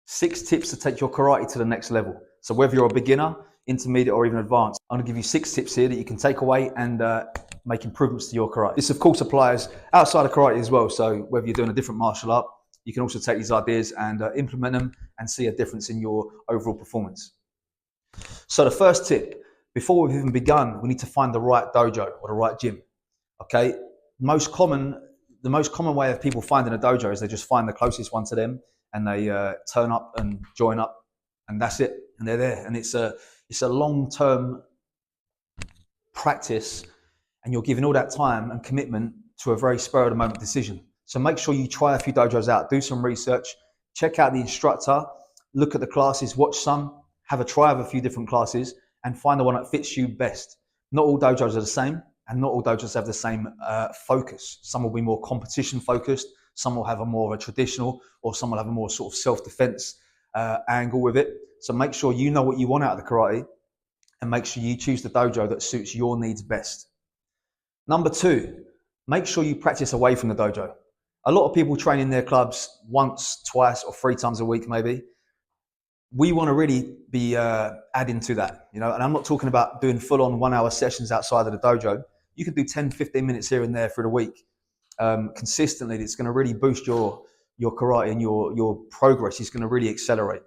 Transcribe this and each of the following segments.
6 tips to take your karate to the next level. So whether you're a beginner, intermediate, or even advanced, I'm gonna give you 6 tips here that you can take away and make improvements to your karate. This of course applies outside of karate as well. So whether you're doing a different martial art, you can also take these ideas and implement them and see a difference in your overall performance. So the first tip, before we've even begun, we need to find the right dojo or the right gym. Okay, the most common way of people finding a dojo is they just find the closest one to them and they turn up and join up, and that's it, and they're there. And it's a long-term practice, and you're giving all that time and commitment to a very spur-of-the-moment decision. So make sure you try a few dojos out, do some research, check out the instructor, look at the classes, watch some, have a try of a few different classes, and find the one that fits you best. Not all dojos are the same, and not all dojos have the same focus. Some will be more competition focused, some will have a more of a traditional, or some will have a more sort of self-defense angle with it. So make sure you know what you want out of the karate, and make sure you choose the dojo that suits your needs best. Number 2, make sure you practice away from the dojo. A lot of people train in their clubs once, twice, or 3 times a week maybe. We want to really be adding to that, you know, and I'm not talking about doing full-on 1-hour sessions outside of the dojo. You can do 10, 15 minutes here and there through the week. Consistently, it's going to really boost your karate, and your progress is going to really accelerate.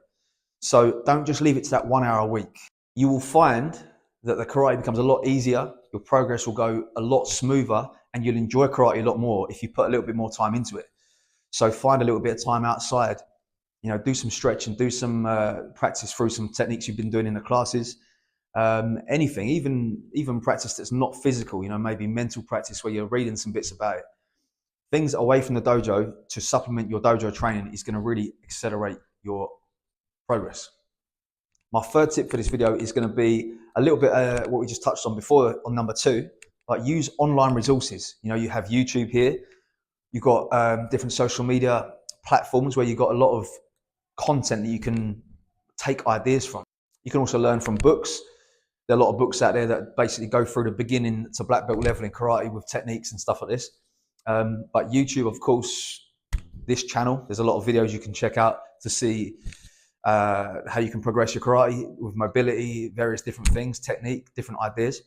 So don't just leave it to that 1 hour a week. You will find that the karate becomes a lot easier, your progress will go a lot smoother, and you'll enjoy karate a lot more if you put a little bit more time into it. So find a little bit of time outside, you know, do some stretching, do some practice through some techniques you've been doing in the classes. Anything, even practice that's not physical, you know, maybe mental practice where you're reading some bits about it. Things away from the dojo to supplement your dojo training is going to really accelerate your progress. My third tip for this video is going to be a little bit what we just touched on before on number 2, like use online resources. You know, you have YouTube here, you've got different social media platforms where you've got a lot of content that you can take ideas from. You can also learn from books. There are a lot of books out there that basically go through the beginning to black belt level in karate with techniques and stuff like this. But YouTube, of course, this channel, there's a lot of videos you can check out to see how you can progress your karate with mobility, various different things, technique, different ideas.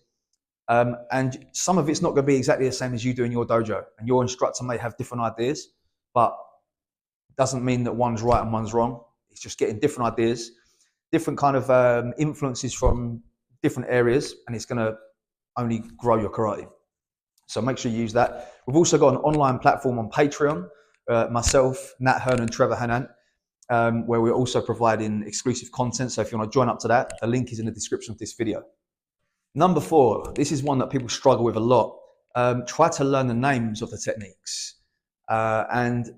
And some of it's not going to be exactly the same as you do in your dojo, and your instructor may have different ideas, but it doesn't mean that one's right and one's wrong. It's just getting different ideas, different kind of influences from different areas, and it's going to only grow your karate. So make sure you use that. We've also got an online platform on Patreon, myself, Nat Hearn and Trevor Hanant, where we're also providing exclusive content. So if you want to join up to that, the link is in the description of this video. Number 4, this is one that people struggle with a lot. Try to learn the names of the techniques. And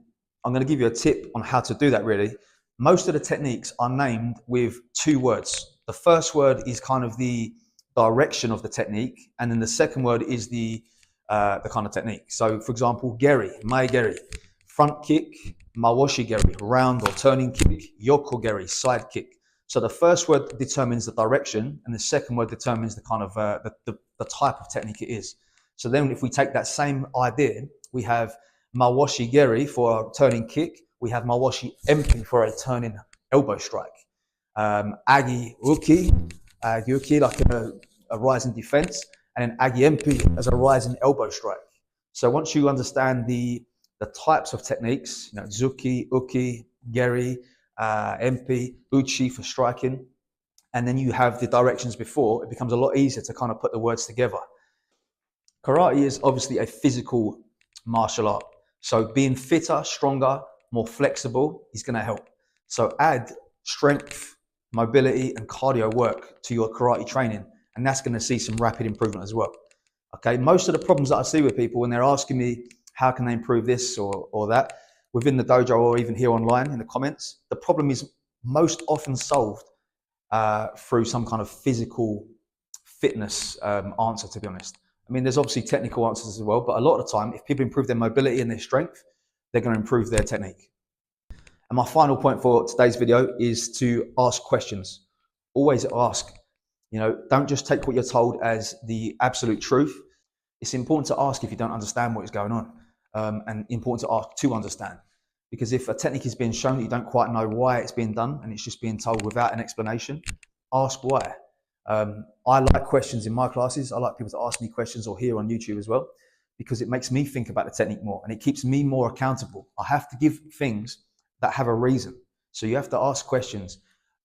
I'm going to give you a tip on how to do that really. Most of the techniques are named with 2 words. The first word is kind of the direction of the technique, and then the second word is the kind of technique. So for example, geri, mae geri, front kick, mawashi geri, round or turning kick, yoko geri, side kick. So the first word determines the direction, and the second word determines the kind of the type of technique it is. So then if we take that same idea, we have mawashi geri for a turning kick, we have mawashi empi for a turning elbow strike, agi uki like a rising defense, and then agi empi as a rising elbow strike. So once you understand the types of techniques, you know, zuki, uki, geri, empi, uchi for striking, and then you have the directions before, it becomes a lot easier to kind of put the words together. Karate is obviously a physical martial art. So being fitter, stronger, more flexible is going to help. So add strength, mobility, and cardio work to your karate training, and that's going to see some rapid improvement as well. Okay, most of the problems that I see with people when they're asking me how can they improve this or that within the dojo or even here online in the comments, the problem is most often solved through some kind of physical fitness answer, to be honest. I mean, there's obviously technical answers as well, but a lot of the time, if people improve their mobility and their strength, they're going to improve their technique. And my final point for today's video is to ask questions. Always ask. You know, don't just take what you're told as the absolute truth. It's important to ask if you don't understand what is going on, and important to ask to understand. Because if a technique is being shown that you don't quite know why it's being done and it's just being told without an explanation, ask why. I like questions in my classes. I like people to ask me questions, or here on YouTube as well, because it makes me think about the technique more and it keeps me more accountable. I have to give things that have a reason. So you have to ask questions,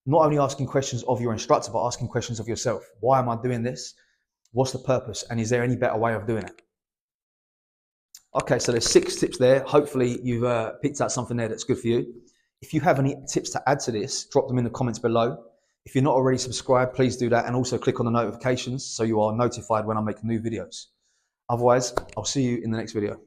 not only asking questions of your instructor, but asking questions of yourself. Why am I doing this? What's the purpose? And is there any better way of doing it? Okay, so there's 6 tips there. Hopefully you've picked out something there that's good for you. If you have any tips to add to this, drop them in the comments below. If you're not already subscribed, please do that, and also click on the notifications so you are notified when I make new videos. Otherwise, I'll see you in the next video.